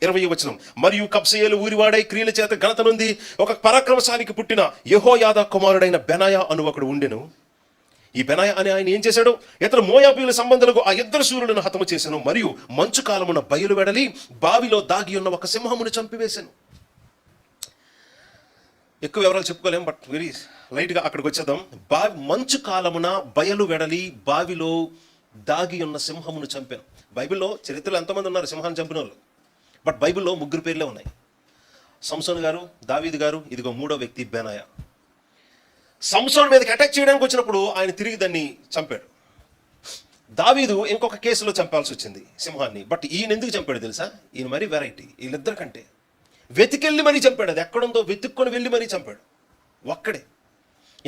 20వ మరియు కబ్సెయేలు ఊరివాడై క్రియల చేత ఘనత నుండి ఒక పరాక్రమశాలికి పుట్టిన యెహోయాదా కుమారుడైన బెనాయా అను ఒకడు ఉండెను. ఈ బెనాయా అని ఆయన ఏం చేశాడు? ఇతడు మోయాబీయుల సంబంధులకు ఆ ఇద్దరు శూరులను హతము చేశాను, మరియు మంచు కాలమున బయలు వెడలి బావిలో దాగి ఉన్న ఒక సింహమును చంపివేశాను. ఎక్కువ వివరాలు చెప్పుకోలేం, బట్ వెరీ లైట్గా అక్కడికి వచ్చేద్దాం. మంచు కాలమున బయలు వెడలి బావిలో దాగి ఉన్న సింహమును చంపాను. బైబిల్లో చరిత్రలో ఎంతమంది ఉన్నారు సింహాన్ని చంపిన వాళ్ళు? బట్ బైబిల్లో 3 పేర్లే ఉన్నాయి. సంసోను గారు, దావీదు గారు, ఇదిగో 3వ వ్యక్తి బెనాయా. సంసోను మీదకి అటాక్ చేయడానికి వచ్చినప్పుడు ఆయన తిరిగి దాన్ని చంపాడు. దావీదు ఇంకొక కేసులో చంపాల్సి వచ్చింది సింహాన్ని. బట్ ఈయన ఎందుకు చంపాడు తెలుసా? ఈయన మరీ వెరైటీ. వీళ్ళిద్దరికంటే వెతికెళ్ళి మరీ చంపాడు. అది ఎక్కడుందో వెతుక్కొని వెళ్ళి మరీ చంపాడు ఒక్కడే.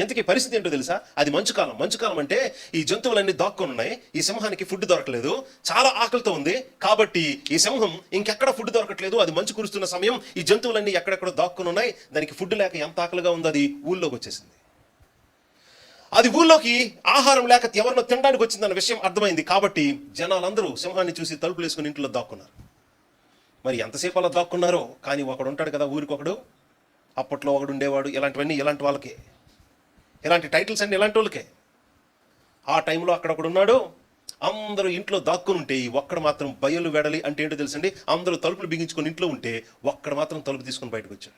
ఇంతకీ పరిస్థితి ఏంటో తెలుసా? అది మంచు కాలం. మంచు కాలం అంటే ఈ జంతువులన్నీ దాక్కొని ఉన్నాయి. ఈ సింహానికి ఫుడ్ దొరకలేదు, చాలా ఆకలితో ఉంది. కాబట్టి ఈ సింహం ఇంకెక్కడ ఫుడ్ దొరకట్లేదు, అది మంచు కురుస్తున్న సమయం, ఈ జంతువులన్నీ ఎక్కడెక్కడ దాక్కుని ఉన్నాయి. దానికి ఫుడ్ లేక ఎంత ఆకలిగా ఉందో అది ఊళ్ళోకి వచ్చేసింది. అది ఊళ్ళోకి ఆహారం లేక ఎవరినో తినడానికి వచ్చిందన్న విషయం అర్థమైంది. కాబట్టి జనాలందరూ సింహాన్ని చూసి తలుపులు వేసుకుని ఇంట్లో దాక్కున్నారు. మరి ఎంతసేపు అలా దాక్కున్నారో, కానీ ఒకడు ఉంటాడు కదా ఊరికొకడు, అప్పట్లో ఒకడు ఉండేవాడు. ఇలాంటివన్నీ ఇలాంటి వాళ్ళకే, ఇలాంటి టైటిల్స్ అన్ని ఇలాంటి వాళ్ళకే. ఆ టైంలో అక్కడొకడు ఉన్నాడు. అందరూ ఇంట్లో దాక్కుని ఉంటే ఈ ఒక్కడు మాత్రం బయలు వెడలి అంటే ఏంటో తెలుసండి, అందరూ తలుపులు బిగించుకొని ఇంట్లో ఉంటే ఒక్కడు మాత్రం తలుపు తీసుకొని బయటకు వచ్చాడు.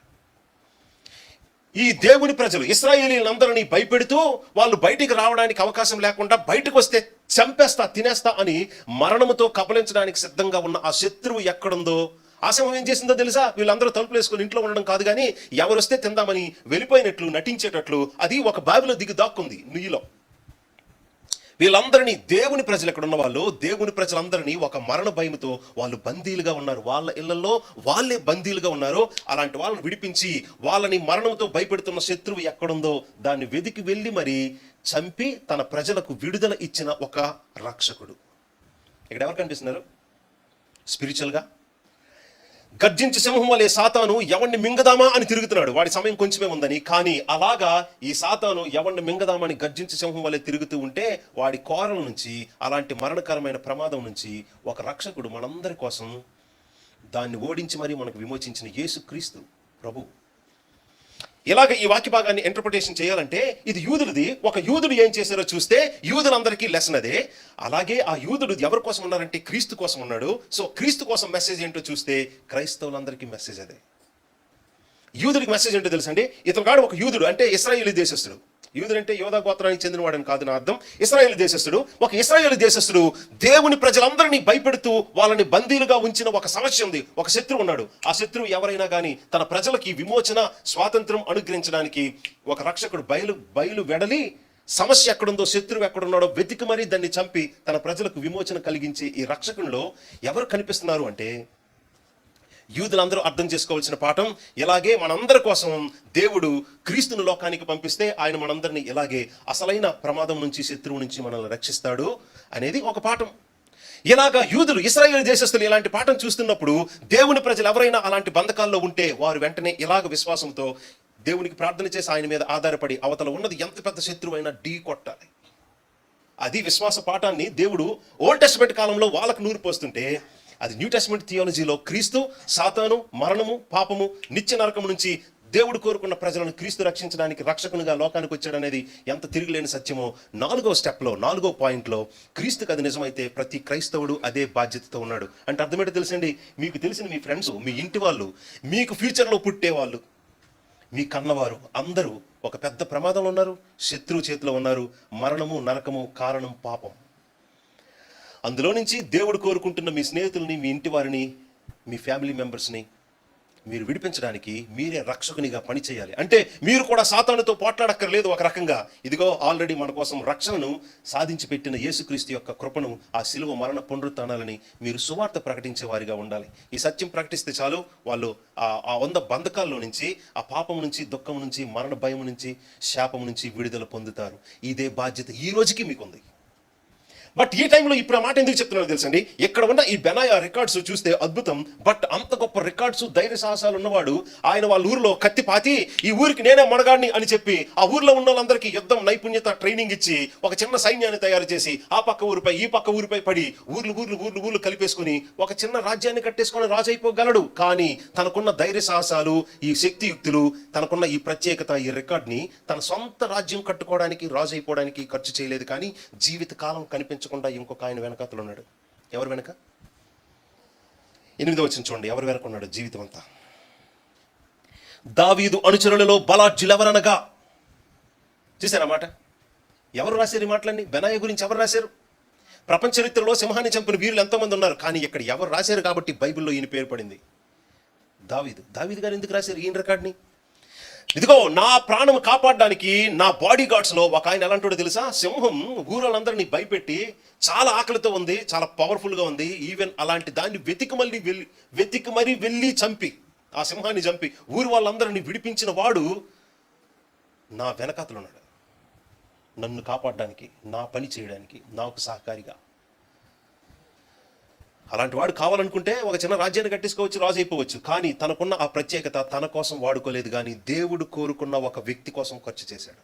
ఈ దేవుని ప్రజలు ఇశ్రాయేలీలందరినీ భయపెడుతూ వాళ్ళు బయటికి రావడానికి అవకాశం లేకుండా, బయటకు వస్తే చంపేస్తా తినేస్తా అని మరణముతో కబలించడానికి సిద్ధంగా ఉన్న ఆ శత్రువు ఎక్కడుందో, ఆ సింహం ఏం చేసిందో తెలుసా? వీళ్ళందరూ తలుపులు వేసుకొని ఇంట్లో ఉండడం కాదు, కానీ ఎవరు వస్తే తిందామని వెళ్ళిపోయినట్లు నటించేటట్లు అది ఒక బావిలో దిగి దాక్కుంది నీలో. వీళ్ళందరినీ దేవుని ప్రజలు ఎక్కడ ఉన్న వాళ్ళు, దేవుని ప్రజలందరినీ ఒక మరణ భయంతో వాళ్ళు బందీలుగా ఉన్నారు. వాళ్ళ ఇళ్లలో వాళ్ళే బందీలుగా ఉన్నారు. అలాంటి వాళ్ళని విడిపించి వాళ్ళని మరణంతో భయపెడుతున్న శత్రువు ఎక్కడుందో దాన్ని వెదికి వెళ్ళి మరి చంపి తన ప్రజలకు విడుదల ఇచ్చిన ఒక రక్షకుడు. ఇక్కడ ఎవరు కనిపిస్తున్నారు? స్పిరిచువల్గా గర్జించి సింహం వలె సాతాను ఎవరిని మింగదామా అని తిరుగుతున్నాడు. వాడి సమయం కొంచెమే ఉందని. కానీ అలాగా ఈ సాతాను ఎవరిని మింగదామని గర్జించి సింహం వలె తిరుగుతూ ఉంటే వాడి కోరల నుంచి, అలాంటి మరణకరమైన ప్రమాదం నుంచి ఒక రక్షకుడు మనందరి కోసం దాన్ని ఓడించి మరీ మనకు విమోచించిన యేసుక్రీస్తు ప్రభు. ఇలాగ ఈ వాక్య భాగాన్ని ఇంటర్ప్రిటేషన్ చేయాలంటే ఇది యూదులది. ఒక యూదుడు ఏం చేశారో చూస్తే యూదులందరికీ లెసన్ అదే. అలాగే ఆ యూదుడు ఎవరి కోసం ఉన్నారంటే క్రీస్తు కోసం ఉన్నాడు. సో క్రీస్తు కోసం మెసేజ్ ఏంటో చూస్తే క్రైస్తవులందరికీ మెసేజ్ అదే. యూదుడికి మెసేజ్ ఏంటో తెలుసండి, ఇతను కాడు ఒక యూదుడు అంటే ఇశ్రాయేలీ దేశస్థుడు. యూదుడు అంటే యోధా గోత్రానికి చెందినవాడని కాదు నా అర్థం. ఇశ్రాయేలీ దేశస్థుడు. ఒక ఇశ్రాయేలీ దేశస్థుడు దేవుని ప్రజలందరినీ భయపెడుతూ వాళ్ళని బందీలుగా ఉంచిన ఒక సమస్య ఉంది. ఒక శత్రువు ఉన్నాడు. ఆ శత్రువు ఎవరైనా కానీ తన ప్రజలకి విమోచన, స్వాతంత్రం అనుగ్రహించడానికి ఒక రక్షకుడు బయలు వెడలి సమస్య ఎక్కడుందో, శత్రువు ఎక్కడున్నాడో వెతికి మరీ దాన్ని చంపి తన ప్రజలకు విమోచన కలిగించే ఈ రక్షకునిలో ఎవరు కనిపిస్తున్నారు అంటే యూదులందరూ అర్థం చేసుకోవాల్సిన పాఠం. ఇలాగే మనందరి కోసం దేవుడు క్రీస్తును లోకానికి పంపిస్తే ఆయన మనందరినీ ఇలాగే అసలైన ప్రమాదం నుంచి, శత్రువు నుంచి మనల్ని రక్షిస్తాడు అనేది ఒక పాఠం. ఇలాగా యూదులు, ఇశ్రాయేలు దేశస్తులు ఇలాంటి పాఠం చూస్తున్నప్పుడు దేవుని ప్రజలు ఎవరైనా అలాంటి బంధకాల్లో ఉంటే వారు వెంటనే ఇలాగ విశ్వాసంతో దేవునికి ప్రార్థన చేసి ఆయన మీద ఆధారపడి అవతల ఉన్నది ఎంత పెద్ద శత్రువు అయినా ఢీ కొట్టాలి. అది విశ్వాస పాఠాన్ని దేవుడు ఓల్డ్ టెస్టమెంట్ కాలంలో వాళ్ళకు నూరిపోస్తుంటే, అది న్యూ టెస్టమెంట్ థియాలజీలో క్రీస్తు, సాతాను, మరణము, పాపము, నిత్య నరకం నుంచి దేవుడు కోరుకున్న ప్రజలను క్రీస్తు రక్షించడానికి రక్షకునిగా లోకానికి వచ్చాడనేది ఎంత తిరిగిలేని సత్యమో 4వ స్టెప్లో, 4వ పాయింట్లో క్రీస్తుకి అది నిజమైతే ప్రతి క్రైస్తవుడు అదే బాధ్యతతో ఉన్నాడు. అంటే అర్థమేంటో తెలుసండి, మీకు తెలిసిన మీ ఫ్రెండ్స్, మీ ఇంటి వాళ్ళు, మీకు ఫ్యూచర్లో పుట్టేవాళ్ళు, మీ కన్నవారు అందరూ ఒక పెద్ద ప్రమాదంలో ఉన్నారు, శత్రువు చేతిలో ఉన్నారు. మరణము, నరకము కారణం పాపం. అందులో నుంచి దేవుడు కోరుకుంటున్న మీ స్నేహితుల్ని, మీ ఇంటి వారిని, మీ ఫ్యామిలీ మెంబర్స్ని మీరు విడిపించడానికి మీరే రక్షకునిగా పనిచేయాలి. అంటే మీరు కూడా సాతానుతో పోట్లాడక్కర్లేదు. ఒక రకంగా ఇదిగో ఆల్రెడీ మన కోసం రక్షణను సాధించి పెట్టిన యేసుక్రీస్తు యొక్క కృపను, ఆ శిలువ మరణ పునరుత్థానాలని మీరు సువార్త ప్రకటించే వారిగా ఉండాలి. ఈ సత్యం ప్రకటిస్తే చాలు, వాళ్ళు ఆ 100 బంధకాల్లో నుంచి, ఆ పాపం నుంచి, దుఃఖం నుంచి, మరణ భయం నుంచి, శాపం నుంచి విడుదల పొందుతారు. ఇదే బాధ్యత ఈ రోజుకి మీకుంది. బట్ ఈ టైంలో ఇప్పుడు ఆ మాట ఎందుకు చెప్తున్నారో తెలుసండి, ఇక్కడ ఉన్న ఈ బెనాయా రికార్డ్స్ చూస్తే అద్భుతం. బట్ అంత గొప్ప రికార్డ్స్, ధైర్య సాహసాలు ఉన్నవాడు ఆయన వాళ్ళ ఊరిలో కత్తి పాతి ఈ ఊరికి నేనే మొనగాడిని అని చెప్పి ఆ ఊర్లో ఉన్న వాళ్ళందరికీ యుద్ధం నైపుణ్యత ట్రైనింగ్ ఇచ్చి ఒక చిన్న సైన్యాన్ని తయారు చేసి ఆ పక్క ఊరిపై ఈ పక్క ఊరిపై పడి ఊర్లు కలిపేసుకుని ఒక చిన్న రాజ్యాన్ని కట్టేసుకొని రాజు అయిపోగలడు. కానీ తనకున్న ధైర్య సాహసాలు, ఈ శక్తియుక్తులు, తనకున్న ఈ ప్రత్యేకత, ఈ రికార్డ్ని తన సొంత రాజ్యం కట్టుకోవడానికి, రాజు అయిపోవడానికి ఖర్చు చేయలేదు. కానీ జీవిత కాలం కనిపించకుండా ఇంకొక ఆయన వెనకాతలు ఉన్నాడు. ఎవరు వెనక? 8వ వచనం చూడండి, ఎవరు వెనక ఉన్నాడు జీవితం అంతా. దావీదు అనుచరులలో బలాఢ్యులెవరనగా. చూసారా మాట? ఎవరు రాశారు ఈ మాటలన్నీ? బెనాయా గురించి ఎవరు రాశారు? ప్రపంచ చరిత్రలో సింహాన్ని చంపిన వీరులు ఎంతోమంది ఉన్నారు, కానీ ఇక్కడ ఎవరు రాశారు కాబట్టి బైబిల్లో ఈయన పేరు పడింది. దావీదు గారు ఎందుకు రాశారు ఈయన రికార్డ్ని? ఇదిగో నా ప్రాణం కాపాడడానికి నా బాడీ గార్డ్స్ లో ఒక ఆయన ఎలాంటోడో తెలుసా? సింహం ఊరోళ్ళందరినీ భయపెట్టి చాలా ఆకలితో ఉంది, చాలా పవర్ఫుల్ గా ఉంది. ఈవెన్ అలాంటి దాన్ని వెతికి మరీ వెళ్ళి చంపి, ఆ సింహాన్ని చంపి ఊరు వాళ్ళందరినీ విడిపించిన వాడు నా వెనకాతలు ఉన్నాడు, నన్ను కాపాడడానికి, నా పని చేయడానికి, నాకు సహకారిగా. అలాంటి వాడు కావాలనుకుంటే ఒక చిన్న రాజ్యాన్ని కట్టేసుకోవచ్చు, రాజు అయిపోవచ్చు. కానీ తనకున్న ఆ ప్రత్యేకత తన కోసం వాడుకోలేదు, కానీ దేవుడు కోరుకున్న ఒక వ్యక్తి కోసం ఖర్చు చేశాడు.